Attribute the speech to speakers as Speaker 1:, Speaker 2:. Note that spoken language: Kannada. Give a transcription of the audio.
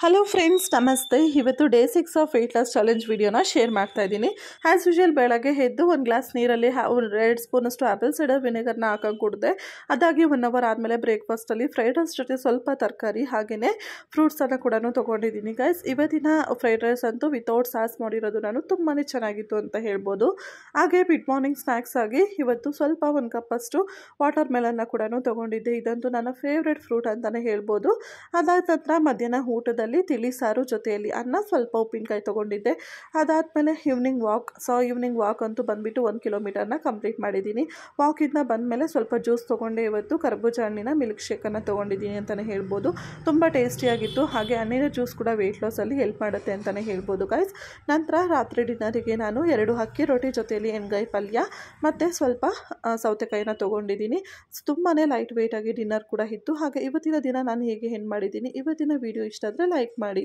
Speaker 1: ಹಲೋ ಫ್ರೆಂಡ್ಸ್, ನಮಸ್ತೆ. ಇವತ್ತು day 6 of weight loss challenge ವಿಡಿಯೋನ ಶೇರ್ ಮಾಡ್ತಾ ಇದ್ದೀನಿ. ಆ್ಯಸ್ ಯೂಶುವಲ್ ಬೆಳಗ್ಗೆ ಎದ್ದು ಒಂದು ಗ್ಲಾಸ್ ನೀರಲ್ಲಿ 2 ಸ್ಪೂನಷ್ಟು ಆ್ಯಪಲ್ ಸೈಡರ್ ವಿನೆಗರ್ನ ಹಾಕೊಂಡು ಕುಡಿದೆ. ಅದಾಗಿ 1 ಅವರ್ ಆದಮೇಲೆ ಬ್ರೇಕ್ಫಾಸ್ಟಲ್ಲಿ ಫ್ರೈಡ್ ರೈಸ್ ಜೊತೆ ಸ್ವಲ್ಪ ತರಕಾರಿ ಹಾಗೆಯೇ ಫ್ರೂಟ್ಸನ್ನು ಕೂಡ ತೊಗೊಂಡಿದ್ದೀನಿ ಗೈಸ್. ಇವತ್ತಿನ ಫ್ರೈಡ್ ರೈಸ್ ಅಂತೂ ವಿತೌಟ್ ಸಾಸ್ ಮಾಡಿರೋದು ನಾನು ತುಂಬಾ ಚೆನ್ನಾಗಿತ್ತು ಅಂತ ಹೇಳ್ಬೋದು. ಹಾಗೆ ಮಿಡ್ ಮಾರ್ನಿಂಗ್ ಸ್ನ್ಯಾಕ್ಸ್ ಆಗಿ ಇವತ್ತು ಸ್ವಲ್ಪ 1 ಕಪ್ಪಷ್ಟು ವಾಟರ್ ಮೆಲನ್ನ ಕೂಡ ತೊಗೊಂಡಿದ್ದೆ. ಇದಂತೂ ನನ್ನ ಫೇವ್ರೆಟ್ ಫ್ರೂಟ್ ಅಂತಲೇ ಹೇಳ್ಬೋದು. ಅದಾದ ನಂತರ ಮಧ್ಯಾಹ್ನ ಊಟದಲ್ಲಿ ತಿಳಿ ಸಾರು ಜೊತೆಯಲ್ಲಿ ಅನ್ನ, ಸ್ವಲ್ಪ ಉಪ್ಪಿನಕಾಯಿ ತೊಗೊಂಡಿದ್ದೆ. ಅದಾದಮೇಲೆ ಈವ್ನಿಂಗ್ ವಾಕ್ ಅಂತೂ ಬಂದುಬಿಟ್ಟು 1 ಕಿಲೋಮೀಟರ್ನ ಕಂಪ್ಲೀಟ್ ಮಾಡಿದ್ದೀನಿ. ವಾಕಿಂದ ಬಂದಮೇಲೆ ಸ್ವಲ್ಪ ಜ್ಯೂಸ್ ತೊಗೊಂಡೆ. ಇವತ್ತು ಕರ್ಬೂಜ ಹಣ್ಣಿನ ಮಿಲ್ಕ್ ಶೇಕನ್ನು ತೊಗೊಂಡಿದ್ದೀನಿ ಅಂತಲೇ ಹೇಳ್ಬೋದು. ತುಂಬ ಟೇಸ್ಟಿಯಾಗಿತ್ತು. ಹಾಗೆ ಹಣ್ಣಿನ ಜ್ಯೂಸ್ ಕೂಡ ವೆಯ್ಟ್ ಲಾಸಲ್ಲಿ ಹೆಲ್ಪ್ ಮಾಡುತ್ತೆ ಅಂತಲೇ ಹೇಳ್ಬೋದು ಗೈಸ್. ನಂತರ ರಾತ್ರಿ ಡಿನ್ನರಿಗೆ ನಾನು 2 ಅಕ್ಕಿ ರೊಟ್ಟಿ ಜೊತೆಯಲ್ಲಿ ಎಣ್ಗಾಯಿ ಪಲ್ಯ ಮತ್ತು ಸ್ವಲ್ಪ ಸೌತೆಕಾಯಿನ ತೊಗೊಂಡಿದ್ದೀನಿ. ತುಂಬಾ ಲೈಟ್ ವೆಯ್ಟಾಗಿ ಡಿನ್ನರ್ ಕೂಡ ಇತ್ತು. ಹಾಗೆ ಇವತ್ತಿನ ದಿನ ನಾನು ಹೇಗೆ ಎಂಡ್ ಮಾಡಿದ್ದೀನಿ. ಇವತ್ತಿನ ವಿಡಿಯೋ ಇಷ್ಟ ಆದರೆ ಲೈಕ್ ಮಾಡಿ.